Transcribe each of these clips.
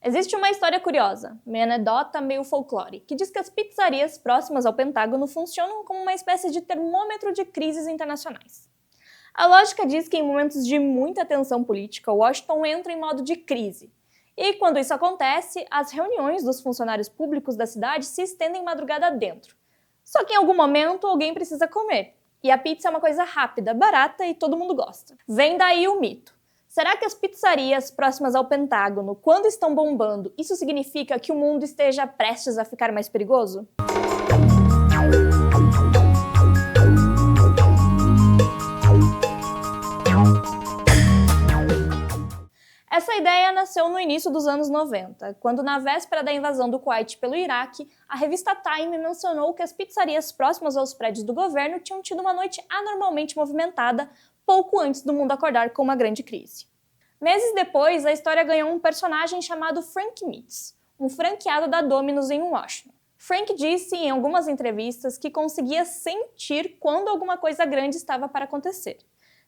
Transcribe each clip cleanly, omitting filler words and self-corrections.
Existe uma história curiosa, meio anedota, meio folclore, que diz que as pizzarias próximas ao Pentágono funcionam como uma espécie de termômetro de crises internacionais. A lógica diz que em momentos de muita tensão política, Washington entra em modo de crise. E quando isso acontece, as reuniões dos funcionários públicos da cidade se estendem madrugada dentro. Só que em algum momento alguém precisa comer. E a pizza é uma coisa rápida, barata e todo mundo gosta. Vem daí o mito. Será que as pizzarias próximas ao Pentágono, quando estão bombando, isso significa que o mundo esteja prestes a ficar mais perigoso? Essa ideia nasceu no início dos anos 90, quando na véspera da invasão do Kuwait pelo Iraque, a revista Time mencionou que as pizzarias próximas aos prédios do governo tinham tido uma noite anormalmente movimentada pouco antes do mundo acordar com uma grande crise. Meses depois, a história ganhou um personagem chamado Frank Mitz, um franqueado da Domino's em Washington. Frank disse em algumas entrevistas que conseguia sentir quando alguma coisa grande estava para acontecer.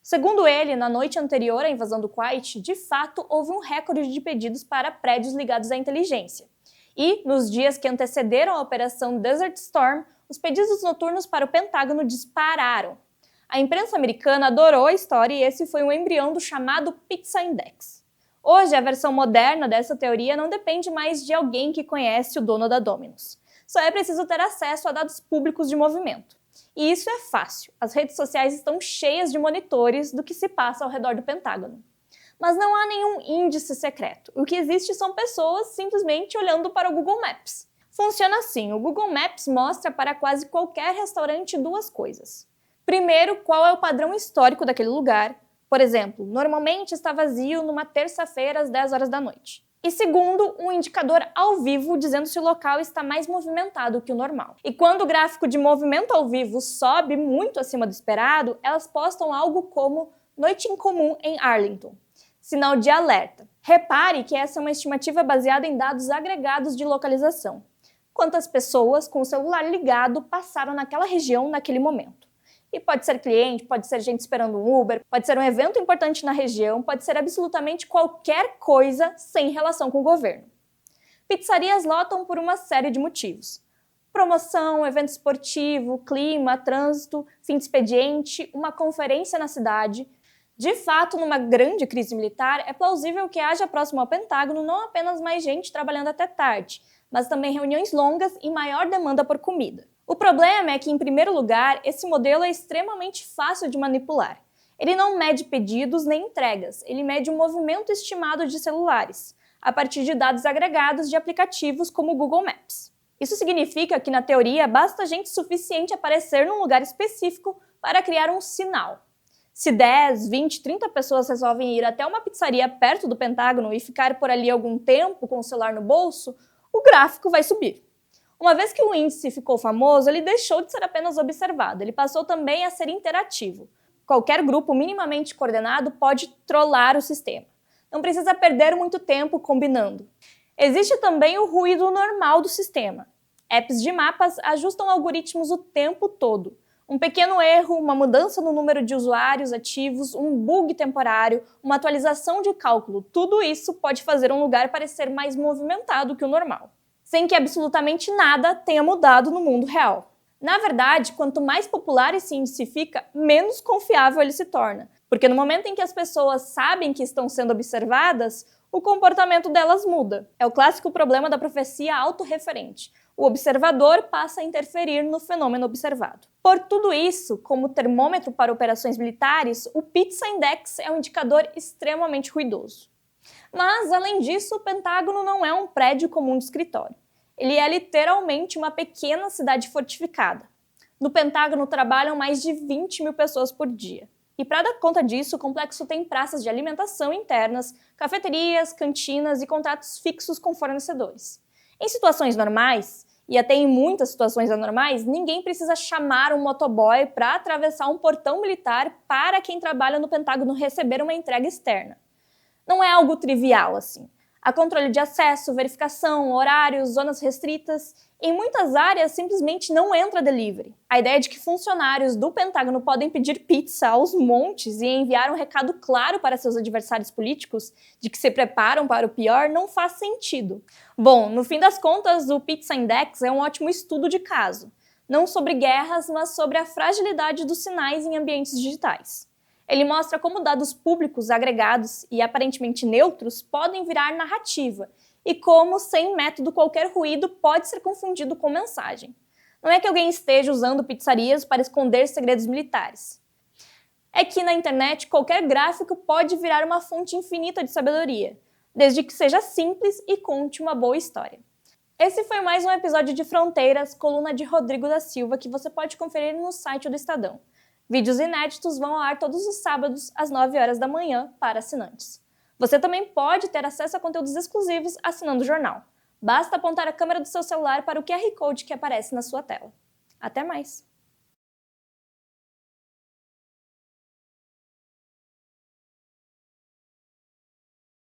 Segundo ele, na noite anterior à invasão do Kuwait, de fato houve um recorde de pedidos para prédios ligados à inteligência. E, nos dias que antecederam a operação Desert Storm, os pedidos noturnos para o Pentágono dispararam. A imprensa americana adorou a história e esse foi um embrião do chamado Pizza Index. Hoje, a versão moderna dessa teoria não depende mais de alguém que conhece o dono da Domino's. Só é preciso ter acesso a dados públicos de movimento. E isso é fácil. As redes sociais estão cheias de monitores do que se passa ao redor do Pentágono. Mas não há nenhum índice secreto. O que existe são pessoas simplesmente olhando para o Google Maps. Funciona assim, o Google Maps mostra para quase qualquer restaurante duas coisas. Primeiro, qual é o padrão histórico daquele lugar. Por exemplo, normalmente está vazio numa terça-feira às 10 horas da noite. E segundo, um indicador ao vivo dizendo se o local está mais movimentado que o normal. E quando o gráfico de movimento ao vivo sobe muito acima do esperado, elas postam algo como Noite Incomum em Arlington. Sinal de alerta. Repare que essa é uma estimativa baseada em dados agregados de localização. Quantas pessoas com o celular ligado passaram naquela região naquele momento. E pode ser cliente, pode ser gente esperando um Uber, pode ser um evento importante na região, pode ser absolutamente qualquer coisa sem relação com o governo. Pizzarias lotam por uma série de motivos. Promoção, evento esportivo, clima, trânsito, fim de expediente, uma conferência na cidade. De fato, numa grande crise militar, é plausível que haja próximo ao Pentágono não apenas mais gente trabalhando até tarde, mas também reuniões longas e maior demanda por comida. O problema é que, em primeiro lugar, esse modelo é extremamente fácil de manipular. Ele não mede pedidos nem entregas, ele mede o movimento estimado de celulares, a partir de dados agregados de aplicativos como o Google Maps. Isso significa que, na teoria, basta gente suficiente aparecer num lugar específico para criar um sinal. Se 10, 20, 30 pessoas resolvem ir até uma pizzaria perto do Pentágono e ficar por ali algum tempo com o celular no bolso, o gráfico vai subir. Uma vez que o índice ficou famoso, ele deixou de ser apenas observado, ele passou também a ser interativo. Qualquer grupo minimamente coordenado pode trollar o sistema. Não precisa perder muito tempo combinando. Existe também o ruído normal do sistema. Apps de mapas ajustam algoritmos o tempo todo. Um pequeno erro, uma mudança no número de usuários ativos, um bug temporário, uma atualização de cálculo, tudo isso pode fazer um lugar parecer mais movimentado que o normal, sem que absolutamente nada tenha mudado no mundo real. Na verdade, quanto mais popular esse índice fica, menos confiável ele se torna, porque no momento em que as pessoas sabem que estão sendo observadas, o comportamento delas muda. É o clássico problema da profecia autorreferente. O observador passa a interferir no fenômeno observado. Por tudo isso, como termômetro para operações militares, o Pizza Index é um indicador extremamente ruidoso. Mas, além disso, o Pentágono não é um prédio comum de escritório. Ele é literalmente uma pequena cidade fortificada. No Pentágono trabalham mais de 20 mil pessoas por dia. E para dar conta disso, o complexo tem praças de alimentação internas, cafeterias, cantinas e contratos fixos com fornecedores. Em situações normais, e até em muitas situações anormais, ninguém precisa chamar um motoboy para atravessar um portão militar para quem trabalha no Pentágono receber uma entrega externa. Não é algo trivial assim. Há controle de acesso, verificação, horários, zonas restritas. Em muitas áreas, simplesmente não entra delivery. A ideia de que funcionários do Pentágono podem pedir pizza aos montes e enviar um recado claro para seus adversários políticos de que se preparam para o pior não faz sentido. Bom, no fim das contas, o Pizza Index é um ótimo estudo de caso. Não sobre guerras, mas sobre a fragilidade dos sinais em ambientes digitais. Ele mostra como dados públicos agregados e aparentemente neutros podem virar narrativa e como, sem método, qualquer ruído pode ser confundido com mensagem. Não é que alguém esteja usando pizzarias para esconder segredos militares. É que na internet qualquer gráfico pode virar uma fonte infinita de sabedoria, desde que seja simples e conte uma boa história. Esse foi mais um episódio de Fronteiras, coluna de Rodrigo da Silva, que você pode conferir no site do Estadão. Vídeos inéditos vão ao ar todos os sábados, às 9 horas da manhã, para assinantes. Você também pode ter acesso a conteúdos exclusivos assinando o jornal. Basta apontar a câmera do seu celular para o QR Code que aparece na sua tela. Até mais!